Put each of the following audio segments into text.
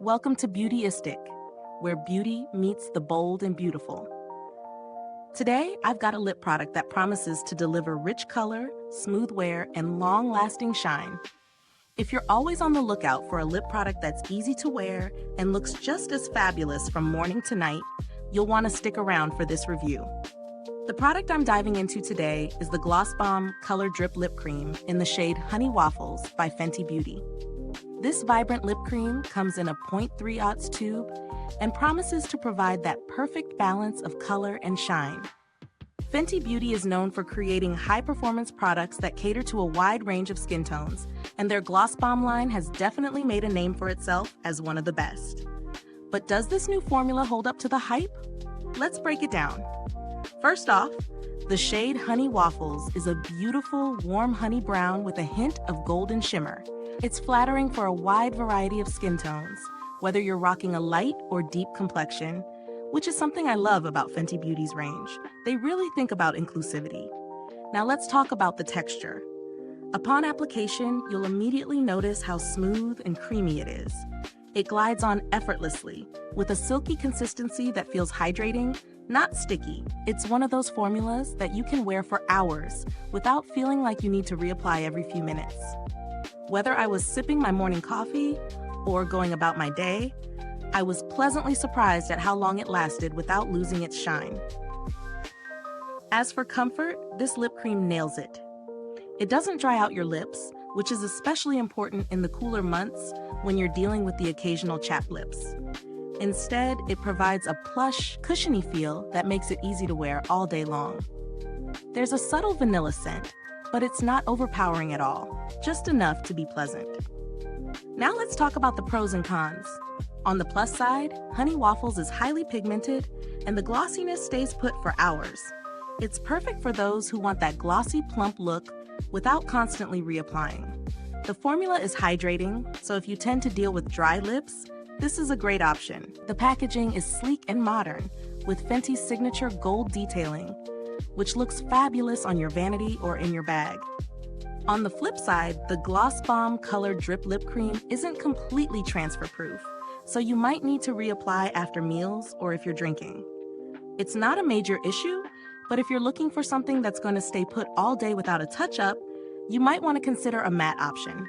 Welcome to Beautyistic, where beauty meets the bold and beautiful. Today, I've got a lip product that promises to deliver rich color, smooth wear, and long-lasting shine. If you're always on the lookout for a lip product that's easy to wear and looks just as fabulous from morning to night, you'll want to stick around for this review. The product I'm diving into today is the Gloss Bomb Color Drip Lip Cream in the shade Honey Waffles by Fenty Beauty. This vibrant lip cream comes in a 0.3 tube and promises to provide that perfect balance of color and shine. Fenty Beauty is known for creating high-performance products that cater to a wide range of skin tones, and their Gloss Bomb line has definitely made a name for itself as one of the best. But does this new formula hold up to the hype? Let's break it down. First off, the shade Honey Waffles is a beautiful, warm honey brown with a hint of golden shimmer. It's flattering for a wide variety of skin tones, whether you're rocking a light or deep complexion, which is something I love about Fenty Beauty's range. They really think about inclusivity. Now let's talk about the texture. Upon application, you'll immediately notice how smooth and creamy it is. It glides on effortlessly, with a silky consistency that feels hydrating, not sticky. It's one of those formulas that you can wear for hours without feeling like you need to reapply every few minutes. Whether I was sipping my morning coffee or going about my day, I was pleasantly surprised at how long it lasted without losing its shine. As for comfort, this lip cream nails it. It doesn't dry out your lips, which is especially important in the cooler months when you're dealing with the occasional chapped lips. Instead, it provides a plush, cushiony feel that makes it easy to wear all day long. There's a subtle vanilla scent, but it's not overpowering at all, just enough to be pleasant. Now let's talk about the pros and cons. On the plus side, Honey Waffles is highly pigmented, and the glossiness stays put for hours. It's perfect for those who want that glossy, plump look without constantly reapplying. The formula is hydrating, so if you tend to deal with dry lips, this is a great option. The packaging is sleek and modern, with Fenty's signature gold detailing, which looks fabulous on your vanity or in your bag. On the flip side, the Gloss Bomb Color Drip Lip Cream isn't completely transfer-proof, so you might need to reapply after meals or if you're drinking. It's not a major issue, but if you're looking for something that's going to stay put all day without a touch-up, you might want to consider a matte option.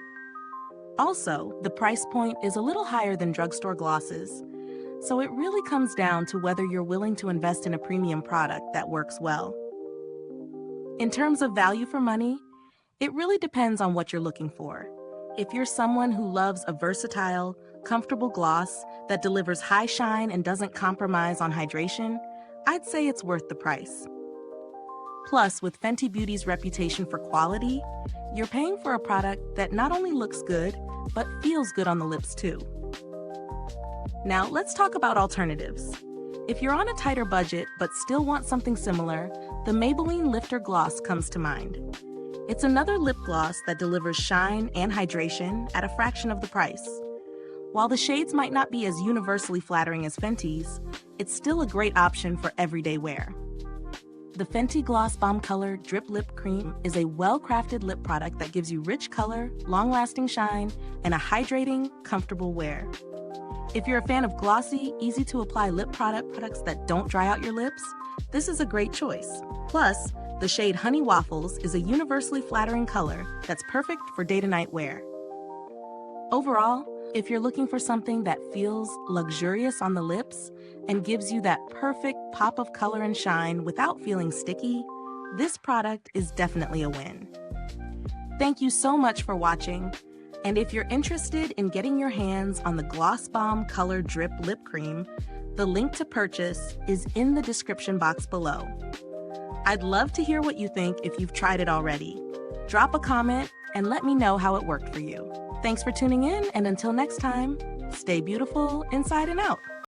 Also, the price point is a little higher than drugstore glosses, so it really comes down to whether you're willing to invest in a premium product that works well. In terms of value for money, it really depends on what you're looking for. If you're someone who loves a versatile, comfortable gloss that delivers high shine and doesn't compromise on hydration, I'd say it's worth the price. Plus, with Fenty Beauty's reputation for quality, you're paying for a product that not only looks good, but feels good on the lips too. Now, let's talk about alternatives. If you're on a tighter budget but still want something similar, the Maybelline Lifter Gloss comes to mind. It's another lip gloss that delivers shine and hydration at a fraction of the price. While the shades might not be as universally flattering as Fenty's, it's still a great option for everyday wear. The Fenty Gloss Bomb Color Drip Lip Cream is a well-crafted lip product that gives you rich color, long-lasting shine, and a hydrating, comfortable wear. If you're a fan of glossy, easy-to-apply lip products that don't dry out your lips, this is a great choice. Plus, the shade Honey Waffles is a universally flattering color that's perfect for day-to-night wear. Overall, if you're looking for something that feels luxurious on the lips and gives you that perfect pop of color and shine without feeling sticky, this product is definitely a win. Thank you so much for watching. And if you're interested in getting your hands on the Gloss Bomb Color Drip Lip Cream, the link to purchase is in the description box below. I'd love to hear what you think if you've tried it already. Drop a comment and let me know how it worked for you. Thanks for tuning in, and until next time, stay beautiful inside and out.